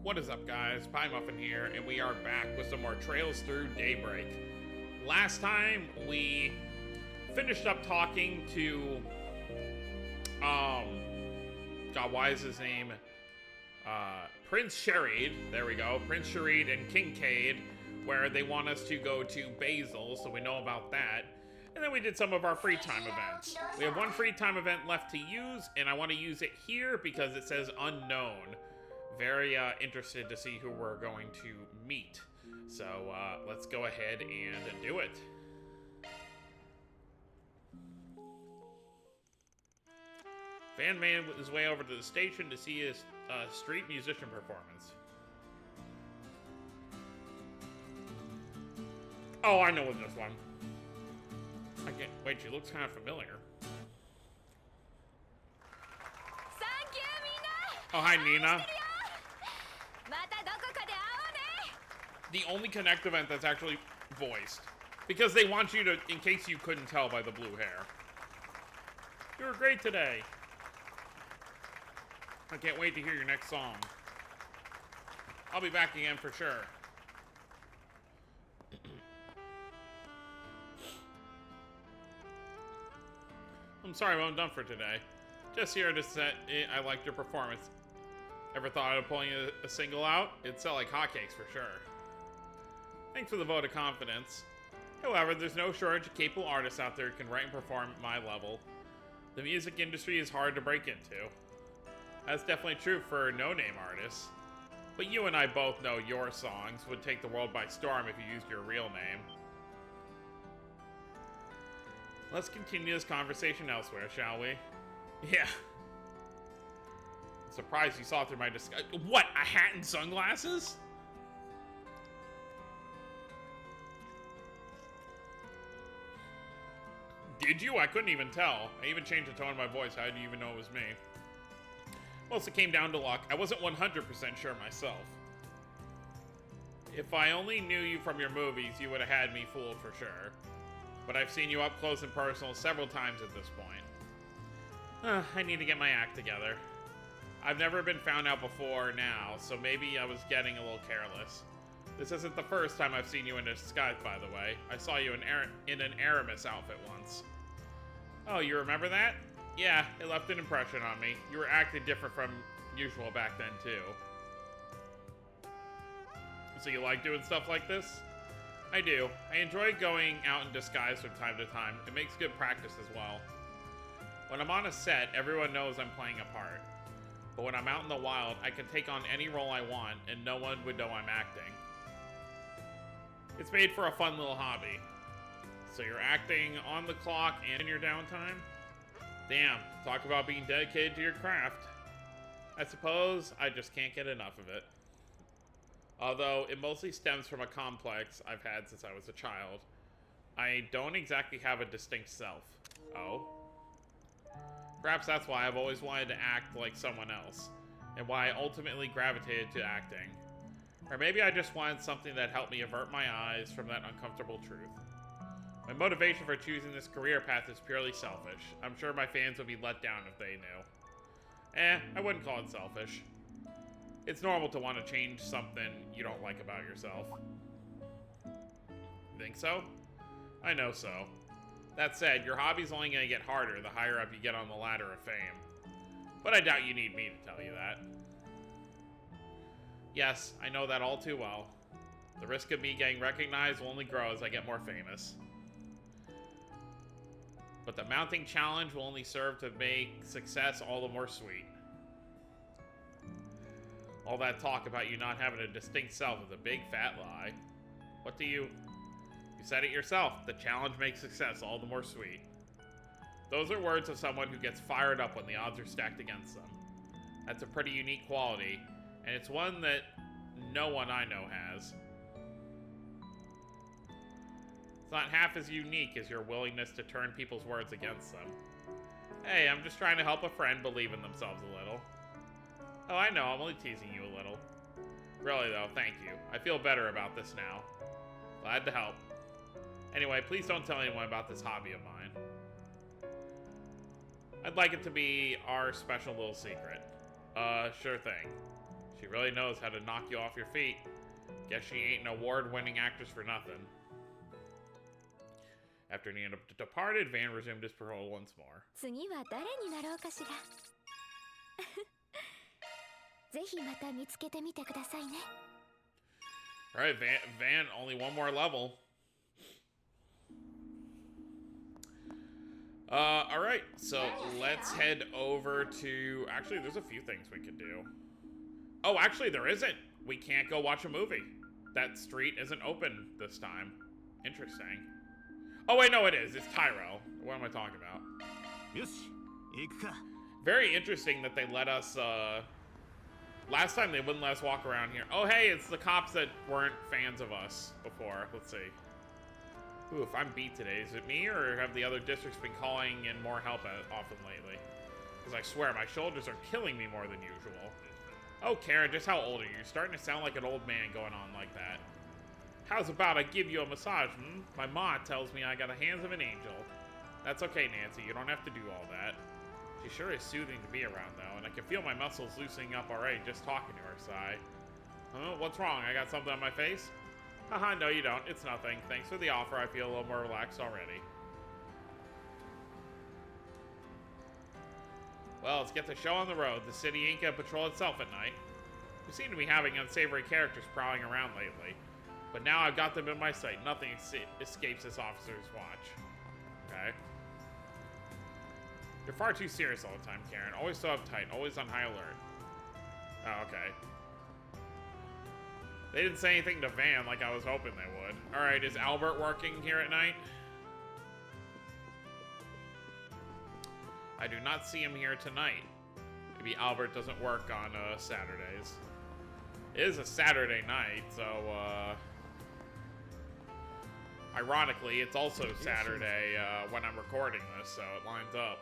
What is up, guys? Pie Muffin here, and we are back with some more Trails Through Daybreak. Last time, we finished up talking to, God, why is his name? Prince Sherid, there we go, Prince Sherid and Kincaid, where they want us to go to Basil, so we know about that. And then we did some of our free time events. We have one free time event left to use, and I want to use it here because it says unknown. Very interested to see who we're going to meet. So let's go ahead and do it. Van made his way over to the station to see his street musician performance. Oh, I know this one. I can't wait, she looks kind of familiar. Oh, hi, Nina. The only Connect event that's actually voiced. Because they want you to, in case you couldn't tell by the blue hair. You were great today. I can't wait to hear your next song. I'll be back again for sure. I'm sorry, I'm done for today. Just here to say I liked your performance. Ever thought of pulling a single out? It'd sell like hotcakes for sure. Thanks for the vote of confidence. However, there's no shortage of capable artists out there who can write and perform at my level. The music industry is hard to break into. That's definitely true for no-name artists. But you and I both know your songs would take the world by storm if you used your real name. Let's continue this conversation elsewhere, shall we? Yeah. I'm surprised you saw through my disguise. What, a hat and sunglasses? Did you? I couldn't even tell. I even changed the tone of my voice. How did you even know it was me? Most it came down to luck. I wasn't 100% sure myself. If I only knew you from your movies, you would have had me fooled for sure. But I've seen you up close and personal several times at this point. I need to get my act together. I've never been found out before now, so maybe I was getting a little careless. This isn't the first time I've seen you in a disguise, by the way. I saw you in an Aramis outfit once. Oh, you remember that? Yeah, it left an impression on me. You were acting different from usual back then, too. So you like doing stuff like this? I do. I enjoy going out in disguise from time to time. It makes good practice as well. When I'm on a set, everyone knows I'm playing a part. But when I'm out in the wild, I can take on any role I want, and no one would know I'm acting. It's made for a fun little hobby. So you're acting on the clock and in your downtime? Damn, talk about being dedicated to your craft. I suppose I just can't get enough of it. Although it mostly stems from a complex I've had since I was a child. I don't exactly have a distinct self. Oh? Perhaps that's why I've always wanted to act like someone else, and why I ultimately gravitated to acting. Or maybe I just wanted something that helped me avert my eyes from that uncomfortable truth. My motivation for choosing this career path is purely selfish. I'm sure my fans would be let down if they knew. I wouldn't call it selfish. It's normal to want to change something you don't like about yourself. Think so? I know so. That said, your hobby's only going to get harder the higher up you get on the ladder of fame. But I doubt you need me to tell you that. Yes, I know that all too well. The risk of me getting recognized will only grow as I get more famous. But the mounting challenge will only serve to make success all the more sweet. All that talk about you not having a distinct self is a big fat lie. What do you... You said it yourself. The challenge makes success all the more sweet. Those are words of someone who gets fired up when the odds are stacked against them. That's a pretty unique quality, and it's one that no one I know has. It's not half as unique as your willingness to turn people's words against them. Hey, I'm just trying to help a friend believe in themselves a little. Oh, I know, I'm only teasing you a little. Really though, thank you. I feel better about this now. Glad to help. Anyway, please don't tell anyone about this hobby of mine. I'd like it to be our special little secret. Sure thing. She really knows how to knock you off your feet. Guess she ain't an award-winning actress for nothing. After Nina departed, Van resumed his parole once more. 次は誰になろうかしら。ぜひまた見つけてみてくださいね。Alright, Van, only one more level. Alright, so let's head over to... Actually, there's a few things we could do. Oh, actually, there isn't. We can't go watch a movie. That street isn't open this time. Interesting. Oh, wait, no, it is. It's Tyro. What am I talking about? Very interesting that they let us, last time they wouldn't let us walk around here. Oh, hey, it's the cops that weren't fans of us before. Let's see. Ooh, if I'm beat today, is it me, or have the other districts been calling in more help often lately? Because I swear, my shoulders are killing me more than usual. Oh, Karen, just how old are you? You're starting to sound like an old man going on like that. How's about I give you a massage, hmm? My ma tells me I got the hands of an angel. That's okay, Nancy. You don't have to do all that. She sure is soothing to be around, though, and I can feel my muscles loosening up already just talking to her, sigh. Huh? What's wrong? I got something on my face? Haha, no you don't. It's nothing. Thanks for the offer. I feel a little more relaxed already. Well, let's get the show on the road. The city ain't gonna patrol itself at night. We seem to be having unsavory characters prowling around lately. But now I've got them in my sight. Nothing escapes this officer's watch. Okay. You're far too serious all the time, Karen. Always so uptight. Always on high alert. Oh, okay. They didn't say anything to Van like I was hoping they would. Alright, is Albert working here at night? I do not see him here tonight. Maybe Albert doesn't work on Saturdays. It is a Saturday night, so ironically, it's also Saturday when I'm recording this, so it lines up.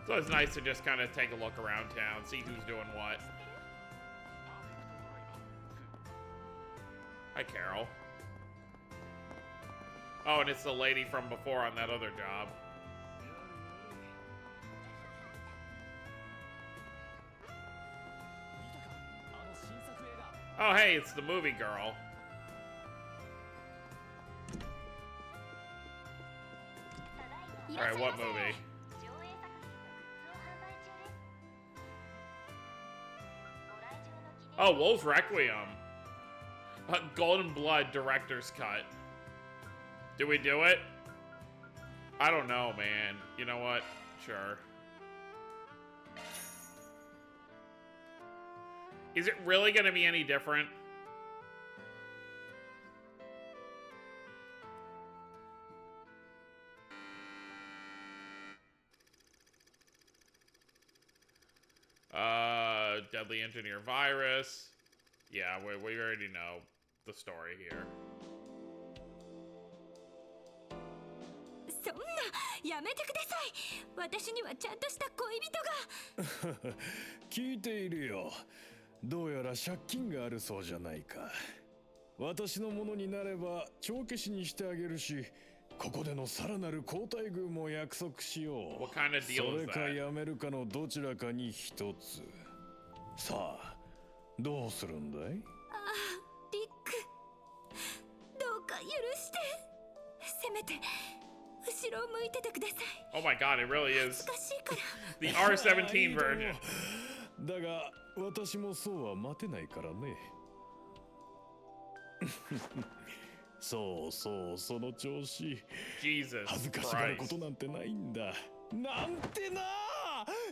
So it's nice to just kind of take a look around town, see who's doing what. Hi, Carol. Oh, and it's the lady from before on that other job. Oh, hey, it's the movie girl. Alright, what movie? Oh, Wolf's Requiem. Golden Blood director's cut. Do we do it? I don't know, man. You know what? Sure. Is it really going to be any different? Deadly engineer virus. Yeah, we already know the story here. そんな、やめてください。私にはちゃんとした恋人が。聞いているよ。どうやら借金があるそうじゃないか。私のものになれば帳消しにしてあげるし、ここでのさらなる交代遇も約束しよう。What kind of deal is that? それかやめるかのどちらかに一つ。さあ、どうするんだい？ああ、リック。どうか許して。せめて後ろを向いててください。Oh my god, it really is 難しいから。the R17 version. だが私もそうは待てないからね。そうそう、その調子。Jesus 恥ずかしがることなんてないんだ。なんてな。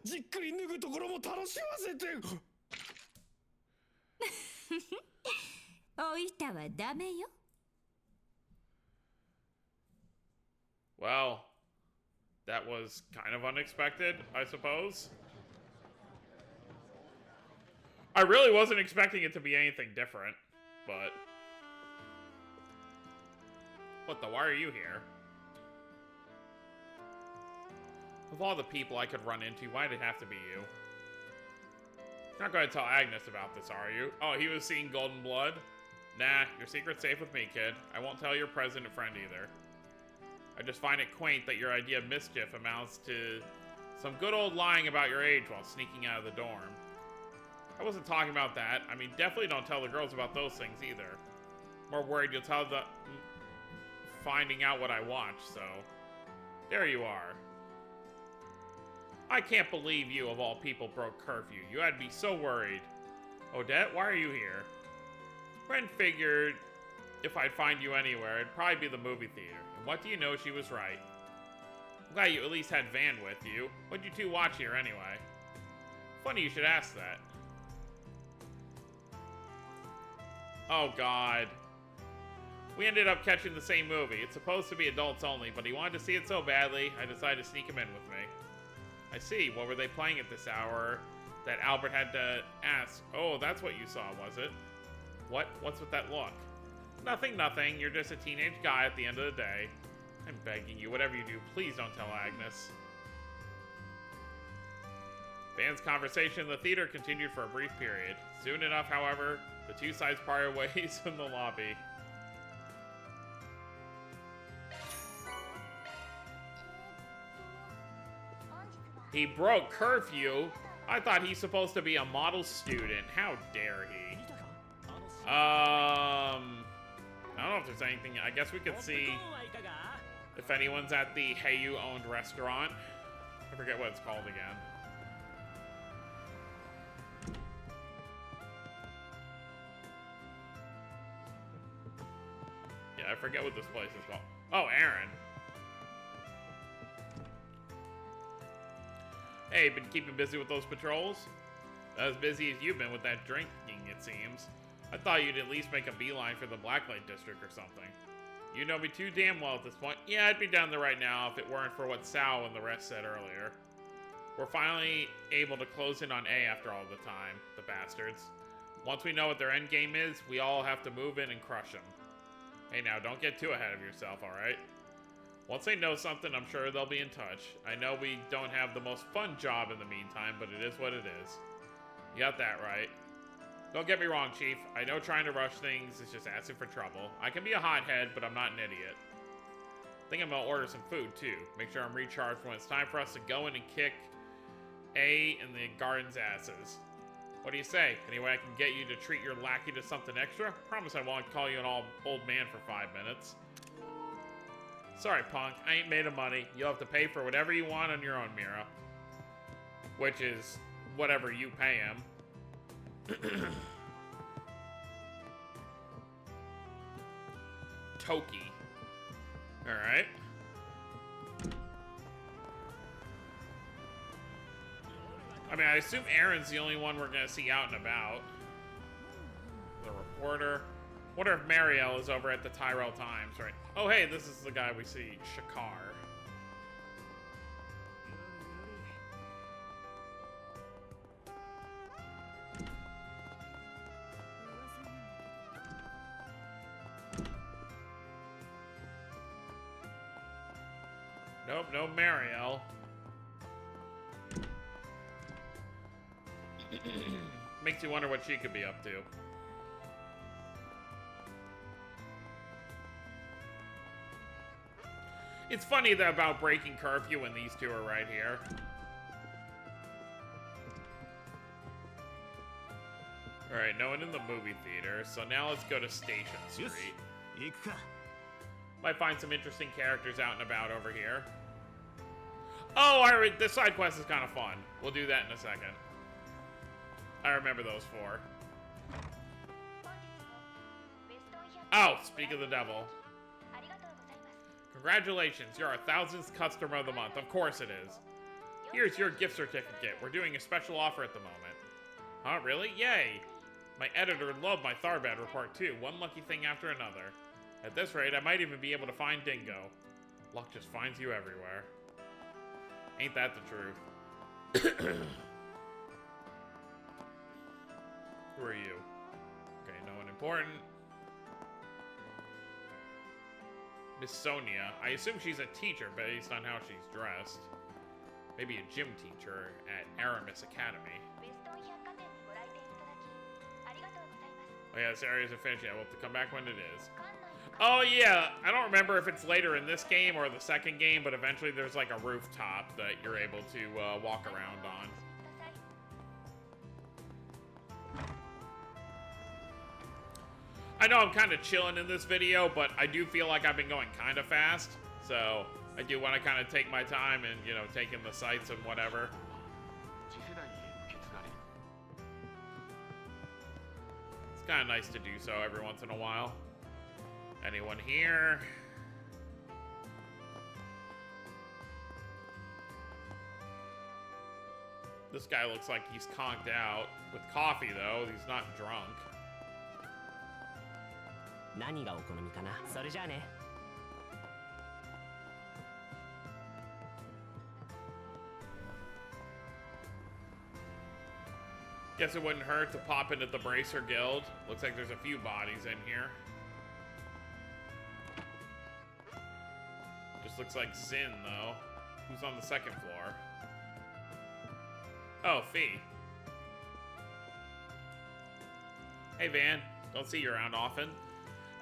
じっくり脱ぐところも楽しませて。おいたはダメよ。Well, that was kind of unexpected, I suppose. I really wasn't expecting it to be anything different, but... What the? Why are you here? Of all the people I could run into, why'd it have to be you? You're not going to tell Agnes about this, are you? Oh, he was seeing Golden Blood? Nah, your secret's safe with me, kid. I won't tell your president friend either. I just find it quaint that your idea of mischief amounts to some good old lying about your age while sneaking out of the dorm. I wasn't talking about that. I mean, definitely don't tell the girls about those things either. More worried you'll tell the... finding out what I watch, so... There you are. I can't believe you, of all people, broke curfew. You had me so worried. Odette, why are you here? Ren figured if I'd find you anywhere, it'd probably be the movie theater. And what do you know, she was right. I'm glad you at least had Van with you. What'd you two watch here anyway? Funny you should ask that. Oh god. We ended up catching the same movie. It's supposed to be adults only, but he wanted to see it so badly, I decided to sneak him in with me. I see. What were they playing at this hour that Albert had to ask? Oh, that's what you saw, was it? What? What's with that look? Nothing, nothing. You're just a teenage guy at the end of the day. I'm begging you, whatever you do, please don't tell Agnes. Van's conversation in the theater continued for a brief period. Soon enough, however, the two sides parted ways in the lobby. He broke curfew? I thought he's supposed to be a model student. How dare he? I don't know if there's anything. I guess we could see if anyone's at the Heyu-owned restaurant. I forget what it's called again. Yeah, I forget what this place is called. Oh, Aaron. Hey, been keeping busy with those patrols? As busy as you've been with that drinking, it seems. I thought you'd at least make a beeline for the Blacklight District or something. You know me too damn well at this point. Yeah, I'd be down there right now if it weren't for what Sal and the rest said earlier. We're finally able to close in on A after all the time, the bastards. Once we know what their end game is, we all have to move in and crush them. Hey now, don't get too ahead of yourself, alright? Once they know something, I'm sure they'll be in touch. I know we don't have the most fun job in the meantime, but it is what it is. You got that right. Don't get me wrong, Chief. I know trying to rush things is just asking for trouble. I can be a hothead, but I'm not an idiot. I think I'm gonna order some food, too. Make sure I'm recharged when it's time for us to go in and kick A and the Garden's asses. What do you say? Any way I can get you to treat your lackey to something extra? Promise I won't call you an old man for 5 minutes. Sorry, punk. I ain't made of money. You'll have to pay for whatever you want on your own, Mira. Which is whatever you pay him. Toki. Alright. I mean, I assume Aaron's the only one we're gonna see out and about. The reporter. Wonder if Marielle is over at the Tyrell Times, right? Oh, hey, this is the guy we see, Shakar. Nope, no Marielle. Makes you wonder what she could be up to. It's funny that about breaking curfew when these two are right here. Alright, no one in the movie theater, so now let's go to Station Street. Might find some interesting characters out and about over here. Oh, this side quest is kind of fun. We'll do that in a second. I remember those four. Oh, speak of the devil. Congratulations, you're our 1000th customer of the month. Of course it is. Here's your gift certificate. We're doing a special offer at the moment. Huh, really? Yay! My editor loved my Tharbad report too. One lucky thing after another. At this rate, I might even be able to find Dingo. Luck just finds you everywhere. Ain't that the truth? Who are you? Okay, no one important. Miss Sonia. I assume she's a teacher based on how she's dressed. Maybe a gym teacher at Aramis Academy. Oh yeah, this area isn't finished yet. We'll have to come back when it is. Oh yeah, I don't remember if it's later in this game or the second game, but eventually there's like a rooftop that you're able to walk around on. I know I'm kind of chilling in this video, but I do feel like I've been going kind of fast, so I do want to kind of take my time and, you know, take in the sights and whatever. It's kind of nice to do so every once in a while. Anyone here? This guy looks like he's conked out. With coffee, though, he's not drunk. 何がお好みかな。それじゃあね。Guess it wouldn't hurt to pop into the Bracer Guild. Looks like there's a few bodies in here. Just looks like Zin, though. Who's on the second floor? Oh, Fee. Hey, Van. Don't see you around often.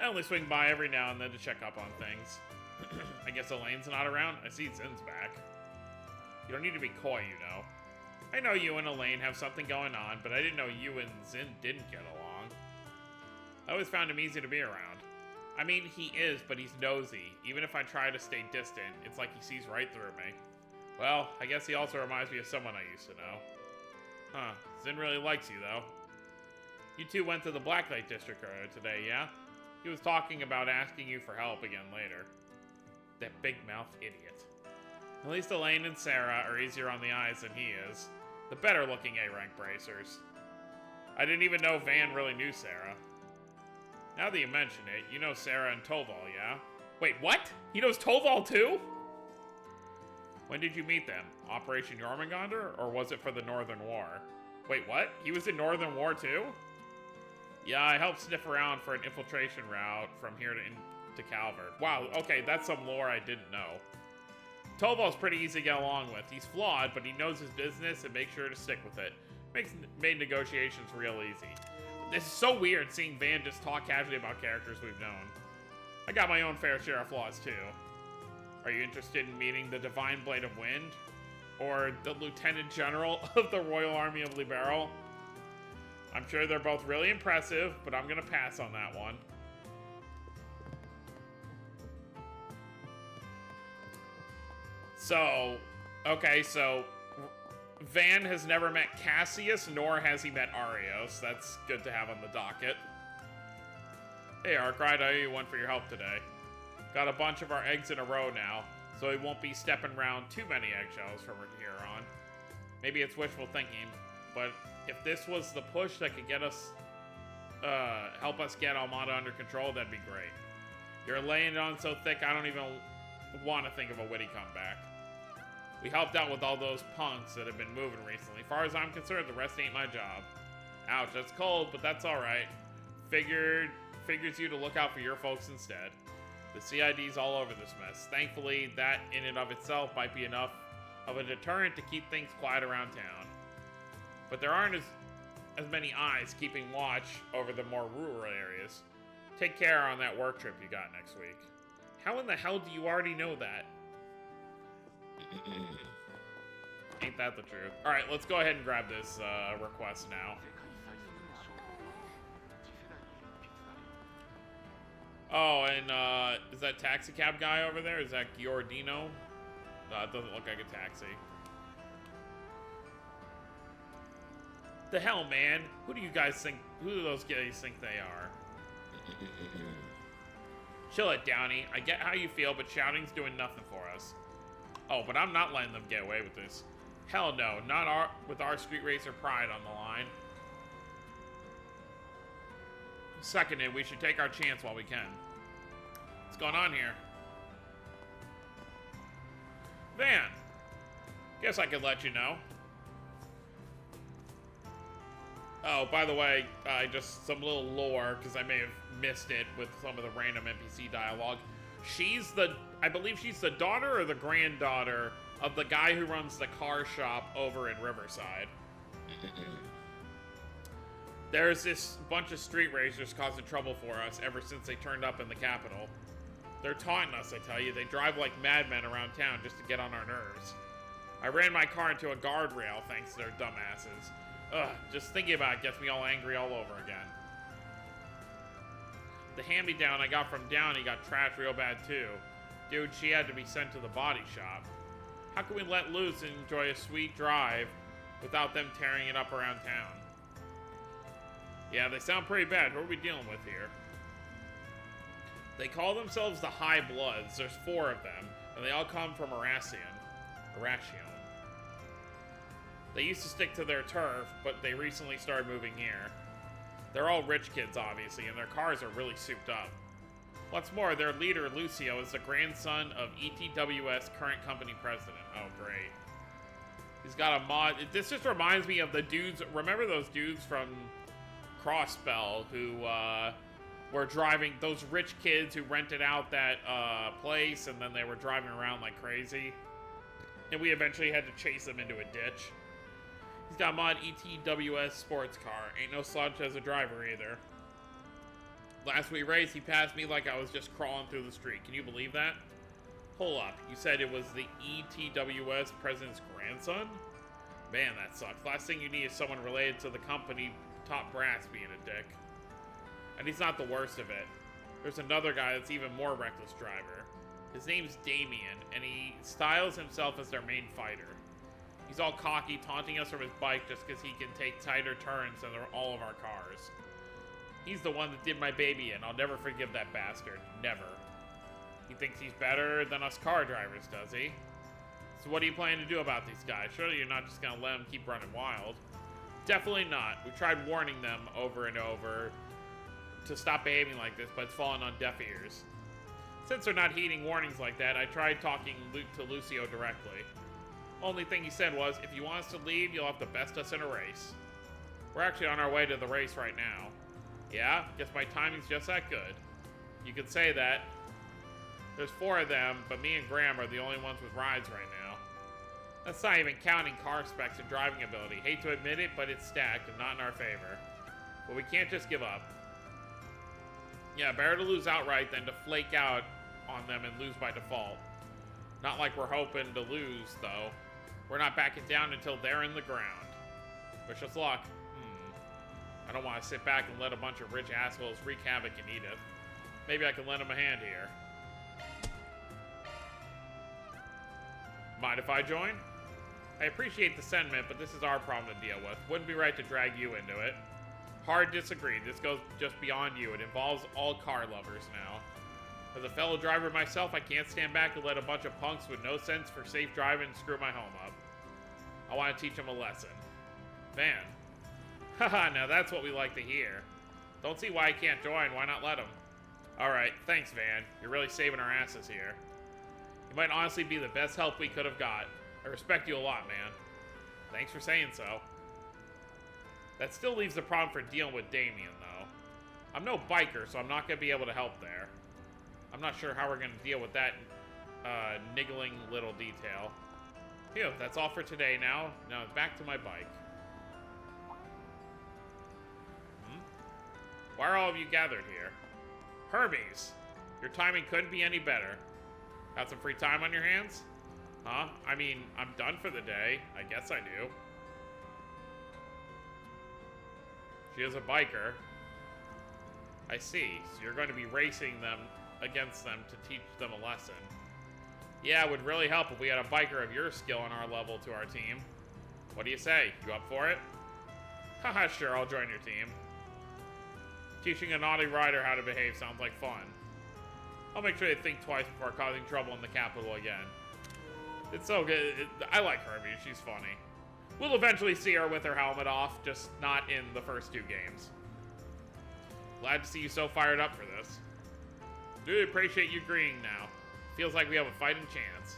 I only swing by every now and then to check up on things. I guess Elaine's not around? I see Zin's back. You don't need to be coy, you know. I know you and Elaine have something going on, but I didn't know you and Zin didn't get along. I always found him easy to be around. I mean, he is, but he's nosy. Even if I try to stay distant, it's like he sees right through me. Well, I guess he also reminds me of someone I used to know. Huh, Zin really likes you, though. You two went to the Blacklight District earlier today, yeah? He was talking about asking you for help again later. That big-mouthed idiot. At least Elaine and Sarah are easier on the eyes than he is. The better-looking A-rank bracers. I didn't even know Van really knew Sarah. Now that you mention it, you know Sarah and Toval, yeah? Wait, what? He knows Toval too? When did you meet them? Operation Jormungandr? Or was it for the Northern War? Wait, what? He was in Northern War too? Yeah, I helped sniff around for an infiltration route from here to Calvert. Wow, okay, that's some lore I didn't know. Toval's pretty easy to get along with. He's flawed, but he knows his business and makes sure to stick with it. Made negotiations real easy. This is so weird seeing Van just talk casually about characters we've known. I got my own fair share of flaws too. Are you interested in meeting the Divine Blade of Wind? Or the Lieutenant General of the Royal Army of Liberal? I'm sure they're both really impressive, but I'm gonna pass on that one. So, okay, so Van has never met Cassius, nor has he met Arios. That's good to have on the docket. Hey, Arkwright, I owe you one for your help today. Got a bunch of our eggs in a row now, so we won't be stepping around too many eggshells from here on. Maybe it's wishful thinking, but if this was the push that could get us, help us get Almada under control, that'd be great. You're laying it on so thick, I don't even want to think of a witty comeback. We helped out with all those punks that have been moving recently. As far as I'm concerned, the rest ain't my job. Ouch, that's cold, but that's alright. Figures you to look out for your folks instead. The CID's all over this mess. Thankfully, that in and of itself might be enough of a deterrent to keep things quiet around town. But there aren't as many eyes keeping watch over the more rural areas. Take care on that work trip you got next week. How in the hell do you already know that? Ain't that the truth? Alright, let's go ahead and grab this request now. Oh, and is that taxi cab guy over there? Is that Giordino? It doesn't look like a taxi. The hell, man? Who do you guys think? Who do those guys think they are? Chill it, Downey. I get how you feel, but shouting's doing nothing for us. Oh, but I'm not letting them get away with this. Hell no, not with our street racer pride on the line. Seconded, we should take our chance while we can. What's going on here? Van. Guess I could let you know. Oh, by the way, just some little lore, because I may have missed it with some of the random NPC dialogue. I believe she's the daughter or the granddaughter of the guy who runs the car shop over in Riverside. There's this bunch of street racers causing trouble for us ever since they turned up in the capital. They're taunting us, I tell you. They drive like madmen around town just to get on our nerves. I ran my car into a guardrail thanks to their dumbasses. Ugh, just thinking about it gets me all angry all over again. The hand-me-down I got from Downey got trashed real bad too. Dude, she had to be sent to the body shop. How can we let loose and enjoy a sweet drive without them tearing it up around town? Yeah, they sound pretty bad. Who are we dealing with here? They call themselves the High Bloods. There's 4 of them, and they all come from Arasion. They used to stick to their turf, but they recently started moving here. They're all rich kids, obviously, and their cars are really souped up. What's more, their leader, Lucio, is the grandson of ETWS current company president. Oh, great. He's got a mod. This just reminds me of the dudes. Remember those dudes from Crossbell who were driving, those rich kids who rented out that place, and then they were driving around like crazy? And we eventually had to chase them into a ditch. He's got a mod ETWS sports car. Ain't no slouch as a driver either. Last we raced, he passed me like I was just crawling through the street. Can you believe that? Hold up. You said it was the ETWS president's grandson? Man, that sucks. Last thing you need is someone related to the company top brass being a dick. And he's not the worst of it. There's another guy that's even more reckless driver. His name's Damien, and he styles himself as their main fighter. He's all cocky, taunting us from his bike just because he can take tighter turns than all of our cars. He's the one that did my baby in. I'll never forgive that bastard. Never. He thinks he's better than us car drivers, does he? So what are you planning to do about these guys? Surely you're not just going to let them keep running wild. Definitely not. We tried warning them over and over to stop behaving like this, but it's fallen on deaf ears. Since they're not heeding warnings like that, I tried talking to Lucio directly. Only thing he said was, if you want us to leave, you'll have to best us in a race. We're actually on our way to the race right now. Yeah, guess my timing's just that good. You could say that. There's 4 of them, but me and Graham are the only ones with rides right now. That's not even counting car specs and driving ability. Hate to admit it, but it's stacked and not in our favor. But we can't just give up. Yeah, better to lose outright than to flake out on them and lose by default. Not like we're hoping to lose, though. We're not backing down until they're in the ground. Wish us luck. I don't want to sit back and let a bunch of rich assholes wreak havoc in Edith. Maybe I can lend them a hand here. Mind if I join? I appreciate the sentiment, but this is our problem to deal with. Wouldn't be right to drag you into it. Hard disagree. This goes just beyond you. It involves all car lovers now. As a fellow driver myself, I can't stand back and let a bunch of punks with no sense for safe driving screw my home up. I want to teach them a lesson. Van. Haha, now that's what we like to hear. Don't see why I can't join. Why not let them? Alright, thanks, Van. You're really saving our asses here. You might honestly be the best help we could have got. I respect you a lot, man. Thanks for saying so. That still leaves the problem for dealing with Damien, though. I'm no biker, so I'm not going to be able to help there. I'm not sure how we're going to deal with that niggling little detail. Phew, that's all for today now. Now back to my bike. Why are all of you gathered here? Hermes! Your timing couldn't be any better. Got some free time on your hands? Huh? I mean, I'm done for the day. I guess I do. She is a biker. I see. So you're going to be racing them against them to teach them a lesson. Yeah, it would really help if we had a biker of your skill and our level to our team. What do you say? You up for it? Haha, sure, I'll join your team. Teaching a naughty rider how to behave sounds like fun. I'll make sure they think twice before causing trouble in the capital again. It's so good. I like Herbie. She's funny. We'll eventually see her with her helmet off, just not in the first 2 games. Glad to see you so fired up for this. Do appreciate you agreeing now. Feels like we have a fighting chance.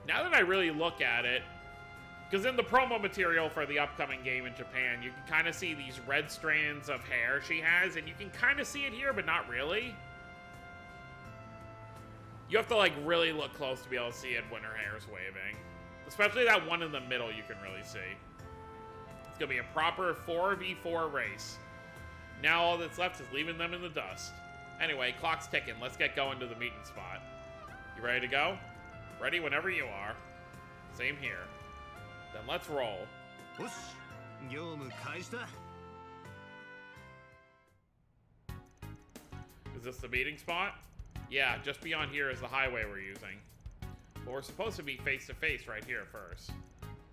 Now that I really look at it, because in the promo material for the upcoming game in Japan, you can kind of see these red strands of hair she has, and you can kind of see it here, but not really. You have to, like, really look close to be able to see it when her hair is waving. Especially that one in the middle you can really see. It's gonna be a proper 4v4 race. Now all that's left is leaving them in the dust. Anyway, clock's ticking. Let's get going to the meeting spot. You ready to go? Ready whenever you are. Same here. Then let's roll. Is this the meeting spot? Yeah, just beyond here is the highway we're using. But we're supposed to be face to face right here first.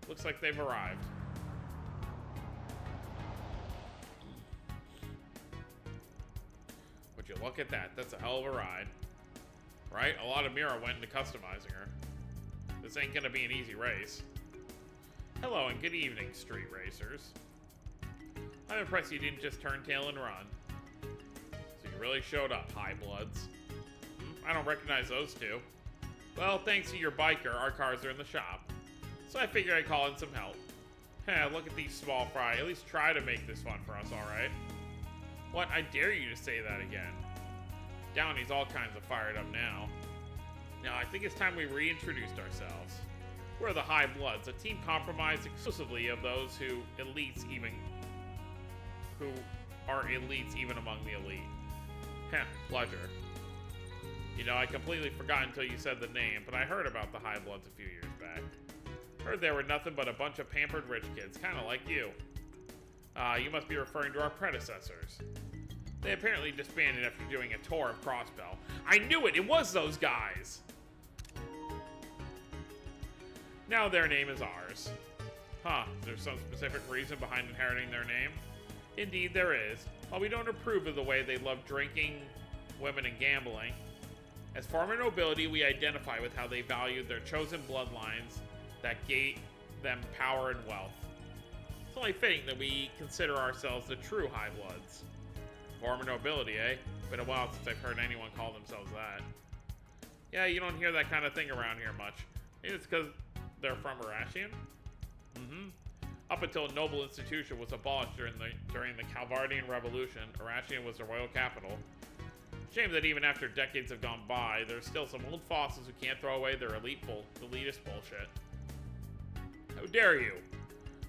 Looks like they've arrived. Would you look at that? That's a hell of a ride. Right? A lot of Mira went into customizing her. This ain't gonna be an easy race. Hello and good evening, street racers. I'm impressed you didn't just turn tail and run. So you really showed up, High Bloods. I don't recognize those two. Well, thanks to your biker, our cars are in the shop. So I figured I'd call in some help. Heh, look at these small fry. At least try to make this fun for us, alright? What? I dare you to say that again. Downey's all kinds of fired up now. Now, I think it's time we reintroduced ourselves. We're the High Bloods, a team comprised exclusively of those who are elites even among the elite. Heh, pleasure. You know, I completely forgot until you said the name, but I heard about the High Bloods a few years back. Heard they were nothing but a bunch of pampered rich kids, kind of like you. You must be referring to our predecessors. They apparently disbanded after doing a tour of Crossbell. I knew it! It was those guys! Now their name is ours. Huh, is there some specific reason behind inheriting their name? Indeed there is. While we don't approve of the way they love drinking, women, and gambling, as former nobility, we identify with how they valued their chosen bloodlines that gave them power and wealth. It's only fitting that we consider ourselves the true High Bloods. Former nobility, eh? Been a while since I've heard anyone call themselves that. Yeah, you don't hear that kind of thing around here much. Maybe it's because they're from Arashian? Up until a noble institution was abolished during the Calvardian Revolution, Arashian was the royal capital. Shame that even after decades have gone by, there's still some old fossils who can't throw away their elitist bullshit. How dare you!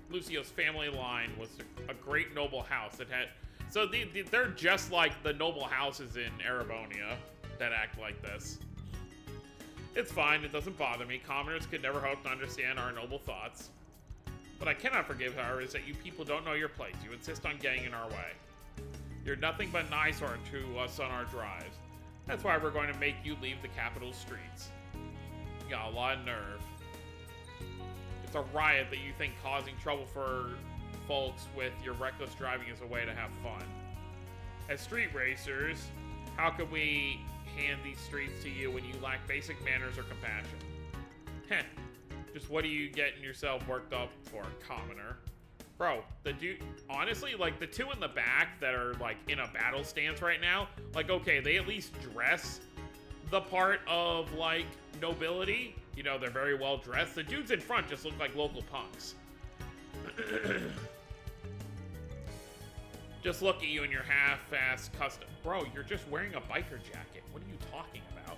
Lucio's family line was a great noble house that had... So they're just like the noble houses in Erebonia that act like this. It's fine, it doesn't bother me. Commoners could never hope to understand our noble thoughts. What I cannot forgive, however, is that you people don't know your place. You insist on getting in our way. You're nothing but an eyesore to us on our drives. That's why we're going to make you leave the capital's streets. You got a lot of nerve. It's a riot that you think causing trouble for folks with your reckless driving is a way to have fun. As street racers, how can we hand these streets to you when you lack basic manners or compassion? Heh. Just what are you getting yourself worked up for, commoner? Bro, the dude, honestly, like, the two in the back that are, like, in a battle stance right now, like, okay, they at least dress the part of, like, nobility. You know, they're very well dressed. The dudes in front just look like local punks. Just look at you in your half-ass custom. Bro, you're just wearing a biker jacket. What are you talking about?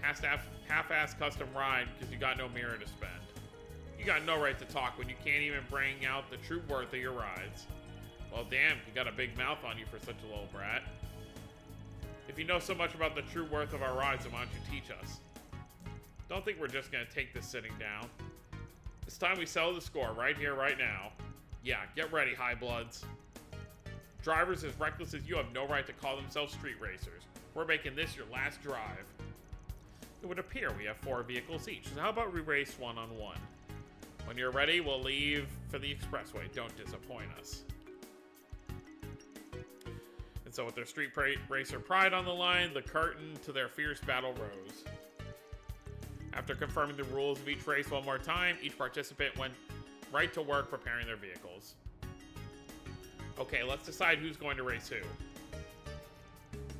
Half-ass custom ride because you got no mirror to spend. You got no right to talk when you can't even bring out the true worth of your rides. Well, damn, you got a big mouth on you for such a little brat. If you know so much about the true worth of our rides, then why don't you teach us? Don't think we're just gonna take this sitting down. It's time we settle the score right here, right now. Yeah, get ready, High Bloods. Drivers as reckless as you have no right to call themselves street racers. We're making this your last drive. It would appear we have 4 vehicles each, so how about we race one-on-one? When you're ready, we'll leave for the expressway. Don't disappoint us. And so with their street racer pride on the line, the curtain to their fierce battle rose. After confirming the rules of each race one more time, each participant went right to work preparing their vehicles. Okay, let's decide who's going to race who.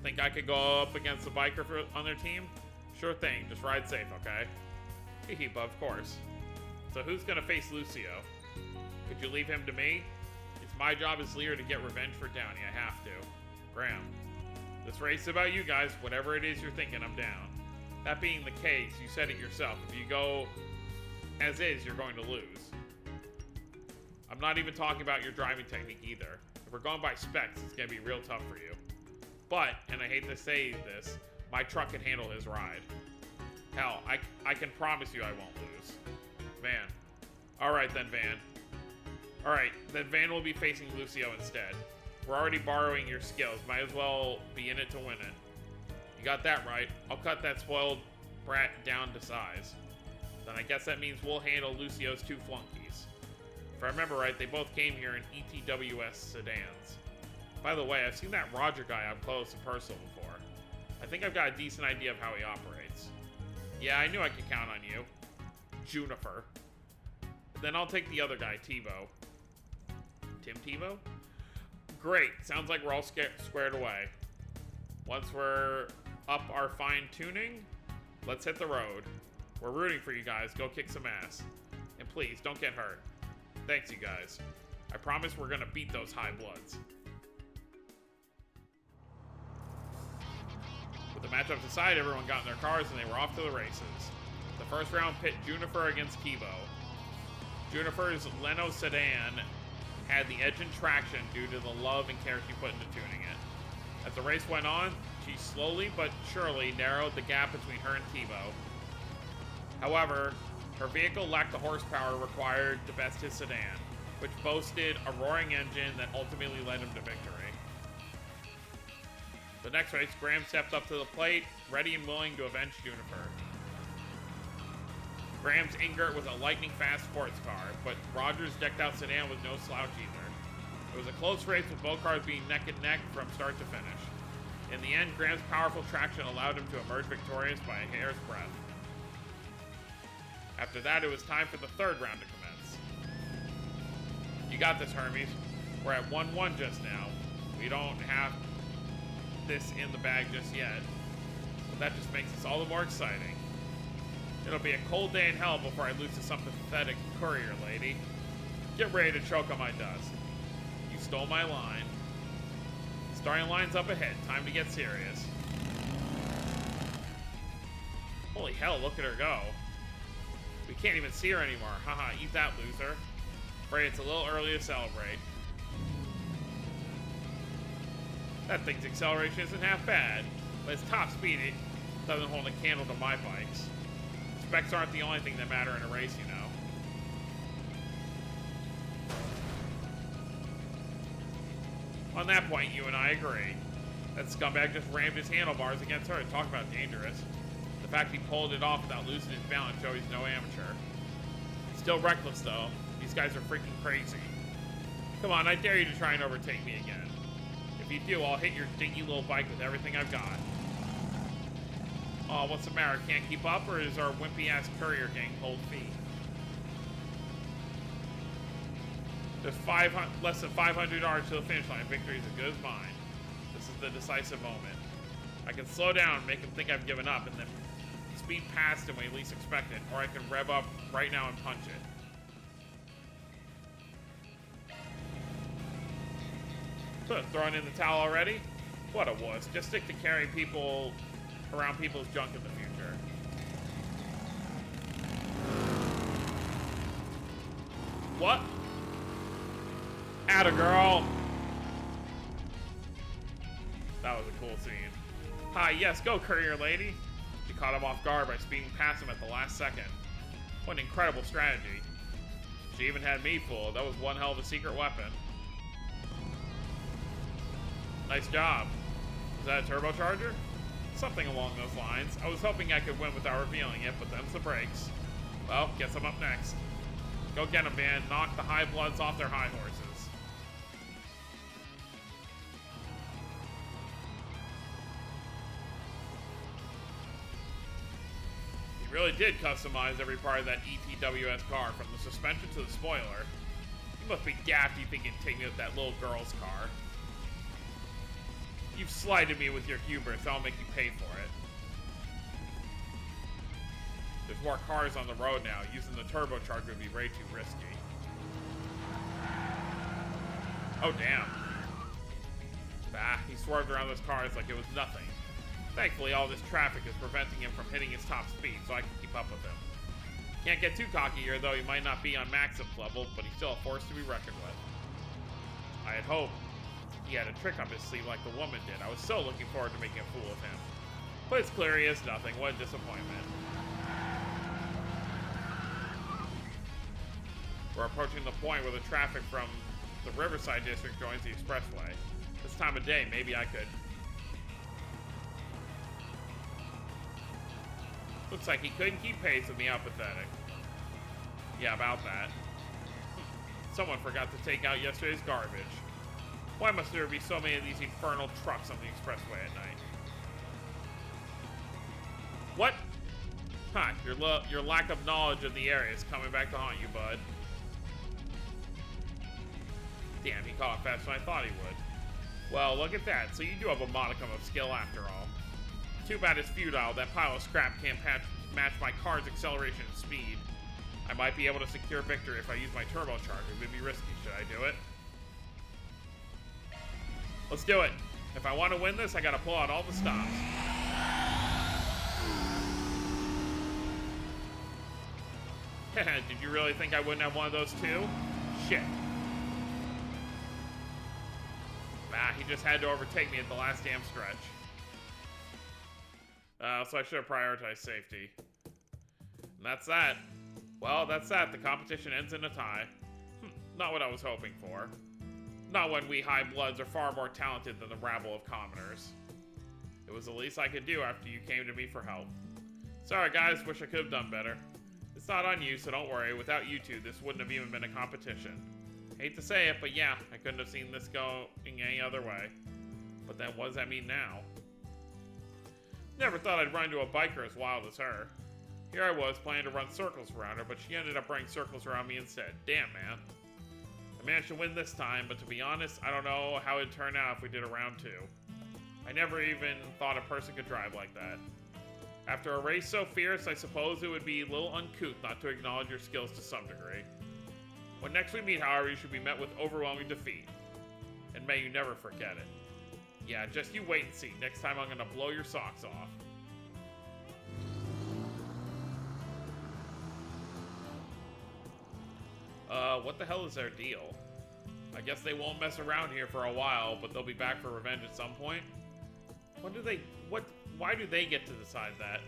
Think I could go up against the biker on their team? Sure thing, just ride safe, okay? Hee but of course. So who's gonna face Lucio? Could you leave him to me? It's my job as leader to get revenge for Downey, I have to. Graham, this race is about you guys. Whatever it is you're thinking, I'm down. That being the case, you said it yourself. If you go as is, you're going to lose. I'm not even talking about your driving technique either. If we're going by specs, it's gonna be real tough for you. But, and I hate to say this, my truck can handle his ride. Hell, I can promise you I won't lose. Van. Alright then, Van. Alright, then Van will be facing Lucio instead. We're already borrowing your skills. Might as well be in it to win it. You got that right. I'll cut that spoiled brat down to size. Then I guess that means we'll handle Lucio's two flunkies. If I remember right, they both came here in ETWS sedans. By the way, I've seen that Roger guy up close and personal before. I think I've got a decent idea of how he operates. Yeah, I knew I could count on you. Juniper. Then I'll take the other guy, Tebow. Tim Tebow? Great. Sounds like we're all squared away. Once we're up our fine-tuning, let's hit the road. We're rooting for you guys. Go kick some ass. And please, don't get hurt. Thanks, you guys. I promise we're gonna beat those high bloods. With the matchup decided, everyone got in their cars and they were off to the races. The first round pit Juniper against Kibo. Juniper's Leno sedan had the edge and traction due to the love and care she put into tuning it. As the race went on, she slowly but surely narrowed the gap between her and Tebow. However, her vehicle lacked the horsepower required to best his sedan, which boasted a roaring engine that ultimately led him to victory. The next race, Graham stepped up to the plate, ready and willing to avenge Juniper. Graham's Ingert was a lightning-fast sports car, but Roger's decked-out sedan was no slouch either. It was a close race with both cars being neck and neck from start to finish. In the end, Graham's powerful traction allowed him to emerge victorious by a hair's breadth. After that, it was time for the third round to commence. You got this, Hermes. We're at 1-1 just now. We don't have this in the bag just yet, but that just makes this all the more exciting. It'll be a cold day in hell before I lose to some pathetic courier lady. Get ready to choke on my dust. You stole my line. Starting line's up ahead. Time to get serious. Holy hell, look at her go. We can't even see her anymore. Haha, eat that, loser. Afraid it's a little early to celebrate. That thing's acceleration isn't half bad, but its top speed, it doesn't hold a candle to my bikes. Specs aren't the only thing that matter in a race, you know. On that point, you and I agree. That scumbag just rammed his handlebars against her. Talk about dangerous. The fact he pulled it off without losing his balance shows he's no amateur. Still reckless, though. These guys are freaking crazy. Come on, I dare you to try and overtake me again. If you do, I'll hit your dinky little bike with everything I've got. Oh, what's the matter? Can't keep up, or is our wimpy-ass courier getting cold feet? There's less than 500 yards to the finish line. Victory is as good as mine. This is the decisive moment. I can slow down and make him think I've given up, and then speed past him when he least expect it, or I can rev up right now and punch it. Throwing in the towel already? What a wuss. Just stick to carrying people around people's junk in the future. What? Atta girl. That was a cool scene. Hi, yes, go courier lady. She caught him off guard by speeding past him at the last second. What an incredible strategy. She even had me fooled. That was one hell of a secret weapon. Nice job. Is that a turbocharger? Something along those lines. I was hoping I could win without revealing it, but them's the breaks. Well, guess I'm up next. Go get them, Van. Knock the high bloods off their high horses. He really did customize every part of that ETWS car, from the suspension to the spoiler. You must be daft you think you'd take me with that little girl's car. You've slighted me with your hubris. I'll make you pay for it. There's more cars on the road now. Using the turbocharger would be way too risky. Oh, damn. Bah, he swerved around those cars like it was nothing. Thankfully, all this traffic is preventing him from hitting his top speed, so I can keep up with him. Can't get too cocky here, though. He might not be on Maxim's level, but he's still a force to be reckoned with. I had hoped he had a trick up his sleeve like the woman did. I was so looking forward to making a fool of him. But it's clear he has nothing. What a disappointment. We're approaching the point where the traffic from the Riverside District joins the expressway. This time of day, maybe I could. Looks like he couldn't keep pace with me. How pathetic. Yeah, about that. Someone forgot to take out yesterday's garbage. Why must there be so many of these infernal trucks on the expressway at night? What? Huh, your lack of knowledge of the area is coming back to haunt you, bud. Damn, he caught up faster than I thought he would. Well, look at that. So you do have a modicum of skill after all. Too bad it's futile. That pile of scrap can't match my car's acceleration and speed. I might be able to secure victory if I use my turbocharger. It would be risky. Should I do it? Let's do it. If I want to win this, I gotta pull out all the stops. Did you really think I wouldn't have one of those too? Shit. Nah, he just had to overtake me at the last damn stretch. So I should have prioritized safety. And that's that. Well, that's that. The competition ends in a tie. Not what I was hoping for. Not when we high bloods are far more talented than the rabble of commoners. It was the least I could do after you came to me for help. Sorry guys, wish I could have done better. It's not on you, so don't worry. Without you two, this wouldn't have even been a competition. Hate to say it, but yeah, I couldn't have seen this going any other way. But then what does that mean now? Never thought I'd run into a biker as wild as her. Here I was planning to run circles around her, but she ended up running circles around me instead. Damn, man. I managed to win this time, but to be honest, I don't know how it'd turn out if we did a round two. I never even thought a person could drive like that. After a race so fierce, I suppose it would be a little uncouth not to acknowledge your skills to some degree. When next we meet, however, you should be met with overwhelming defeat. And may you never forget it. Yeah, just you wait and see. Next time I'm gonna blow your socks off. What the hell is their deal? I guess they won't mess around here for a while, but they'll be back for revenge at some point. Why do they get to decide that?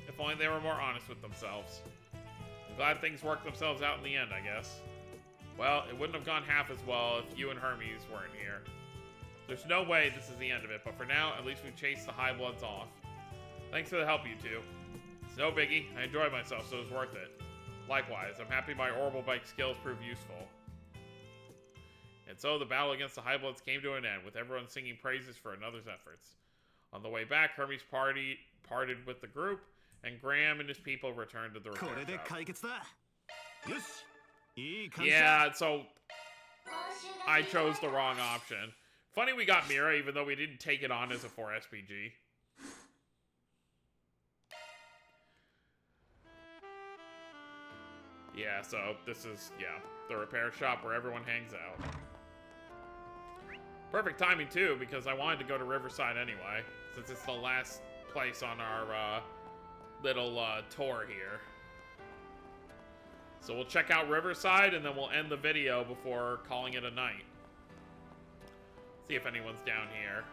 If only they were more honest with themselves. I'm glad things worked themselves out in the end, I guess. Well, it wouldn't have gone half as well if you and Hermes weren't here. There's no way this is the end of it, but for now, at least we've chased the high bloods off. Thanks for the help, you two. It's no biggie. I enjoyed myself, so it was worth it. Likewise, I'm happy my orbital bike skills proved useful. And so the battle against the high bloods came to an end, with everyone singing praises for another's efforts. On the way back, Hermes parted with the group, and Graham and his people returned to the repair shop. Yeah, so I chose the wrong option. Funny we got Mira, even though we didn't take it on as a 4 SPG. Yeah, so this is, the repair shop where everyone hangs out. Perfect timing, too, because I wanted to go to Riverside anyway, since it's the last place on our little tour here. So we'll check out Riverside, and then we'll end the video before calling it a night. See if anyone's down here.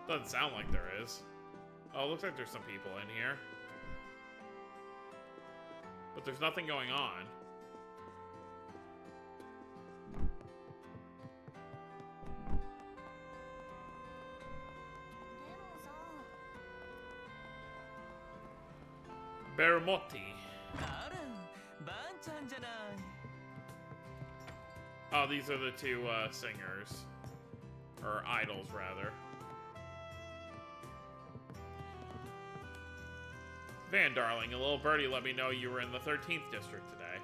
Doesn't sound like there is. Oh, looks like there's some people in here. But there's nothing going on. Bermotti. Oh, these are the two singers. Or idols, rather. Van Darling, a little birdie let me know you were in the 13th district today.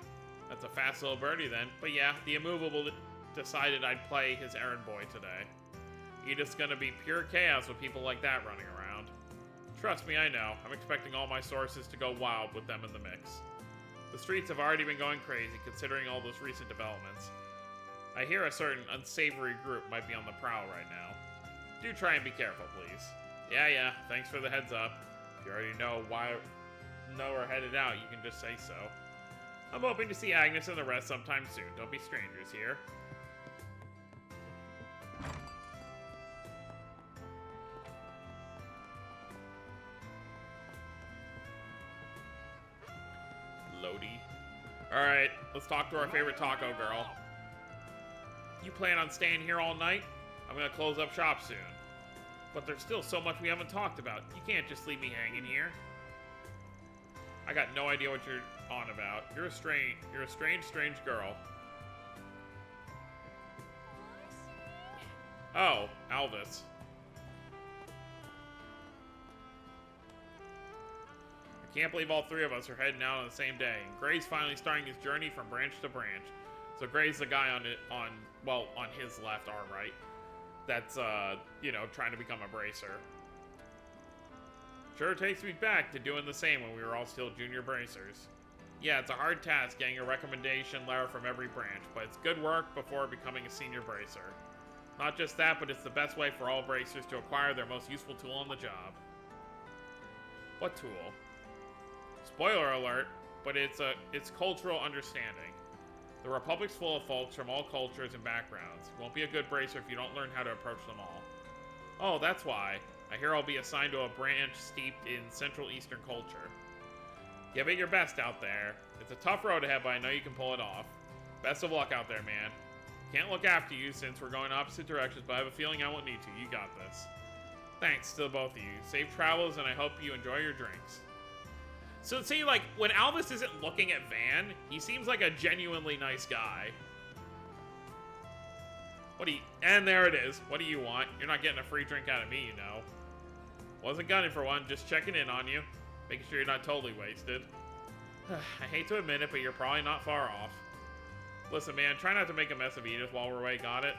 That's a fast little birdie then. But yeah, the immovable decided I'd play his errand boy today. Edith's gonna be pure chaos with people like that running around. Trust me, I know. I'm expecting all my sources to go wild with them in the mix. The streets have already been going crazy considering all those recent developments. I hear a certain unsavory group might be on the prowl right now. Do try and be careful, please. Yeah, thanks for the heads up. If you already know we're headed out, you can just say so. I'm hoping to see Agnes and the rest sometime soon. Don't be strangers here. Lodi. Alright, let's talk to our favorite taco girl. You plan on staying here all night? I'm gonna close up shop soon. But there's still so much we haven't talked about. You can't just leave me hanging here. I got no idea what you're on about. You're a strange girl. Oh, Alvis. I can't believe all three of us are heading out on the same day. And Gray's finally starting his journey from branch to branch. So Gray's the guy on his left, our right. That's, you know, trying to become a bracer. Sure takes me back to doing the same when we were all still junior bracers. Yeah, it's a hard task getting a recommendation letter from every branch, but it's good work before becoming a senior bracer. Not just that, but it's the best way for all bracers to acquire their most useful tool on the job. What tool? Spoiler alert, but it's cultural understanding. The Republic's full of folks from all cultures and backgrounds. You won't be a good bracer if you don't learn how to approach them all. Oh, that's why. I hear I'll be assigned to a branch steeped in Central Eastern culture. Give it your best out there. It's a tough road ahead, but I know you can pull it off. Best of luck out there, man. Can't look after you since we're going opposite directions, but I have a feeling I won't need to. You got this. Thanks to both of you. Safe travels, and I hope you enjoy your drinks. So, see, like, when Alvis isn't looking at Van, he seems like a genuinely nice guy. And there it is. What do you want? You're not getting a free drink out of me, you know. Wasn't gunning for one, just checking in on you. Making sure you're not totally wasted. I hate to admit it, but you're probably not far off. Listen, man, try not to make a mess of Edith while we're away, got it?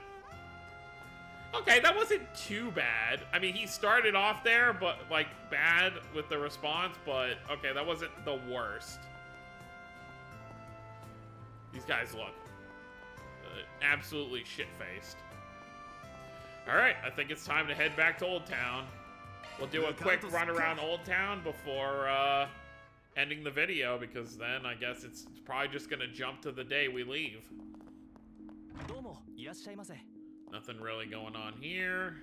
Okay, that wasn't too bad. I mean, he started off there, but, like, bad with the response, but, okay, that wasn't the worst. These guys look absolutely shit-faced. Alright, I think it's time to head back to Old Town. We'll do a quick run around Old Town before, ending the video, because then I guess it's probably just gonna jump to the day we leave. Nothing really going on here.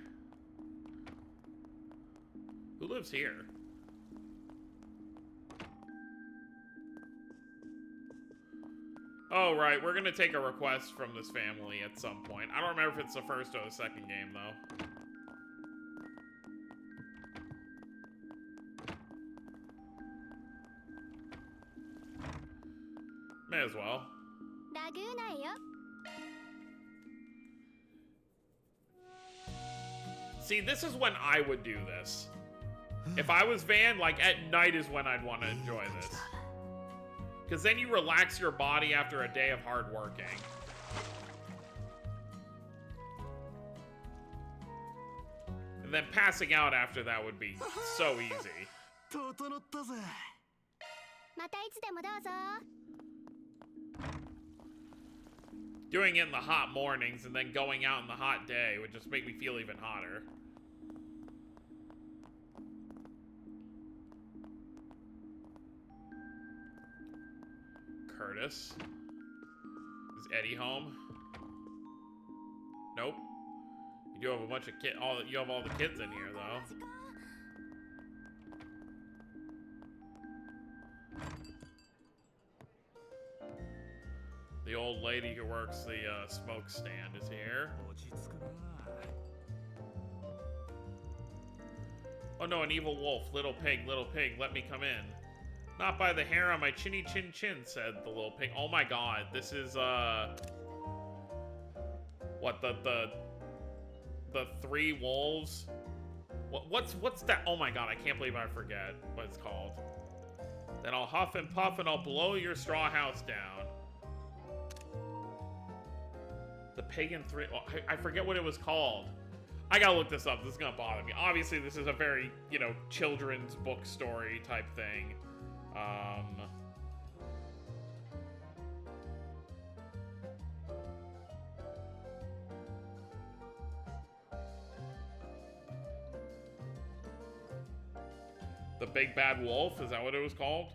Who lives here? Oh, right. We're gonna take a request from this family at some point. I don't remember if it's the first or the second game, though. May as well. See, this is when I would do this. If I was Van, like, at night is when I'd want to enjoy this. Because then you relax your body after a day of hard working. And then passing out after that would be so easy. Doing it in the hot mornings and then going out in the hot day would just make me feel even hotter. Curtis. Is Eddie home? Nope. You do have a bunch of you have all the kids in here, though. The old lady who works the smoke stand is here. Oh no, an evil wolf. Little pig, let me come in. Not by the hair on my chinny chin chin, said the little pig. Oh my god, this is, what, the three wolves? What's that? Oh my god, I can't believe I forget what it's called. Then I'll huff and puff and I'll blow your straw house down. The pagan three, oh, I forget what it was called. I gotta look this up, this is gonna bother me. Obviously, this is a very, you know, children's book story type thing. The Big Bad Wolf, is that what it was called?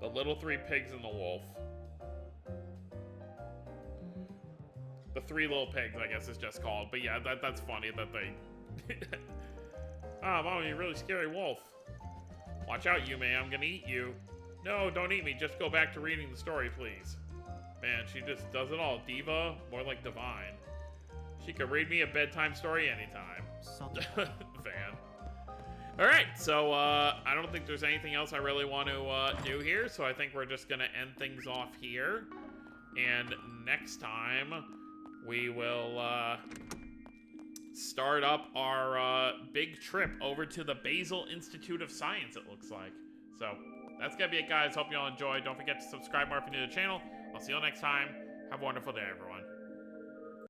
The Little Three Pigs and the Wolf. The Three Little Pigs, I guess, is just called. But yeah, that's funny that they... Ah, Mom, you're a really scary wolf. Watch out, Yume, I'm gonna eat you. No, don't eat me, just go back to reading the story, please. Man, she just does it all. Diva, more like divine. She could read me a bedtime story anytime. Van. Alright, so I don't think there's anything else I really want to do here, so I think we're just gonna end things off here. And next time, we will start up our big trip over to the Basel Institute of Science, it looks like. So, that's gonna be it, guys. Hope you all enjoyed. Don't forget to subscribe more if you're new to the channel. I'll see you all next time. Have a wonderful day, everyone.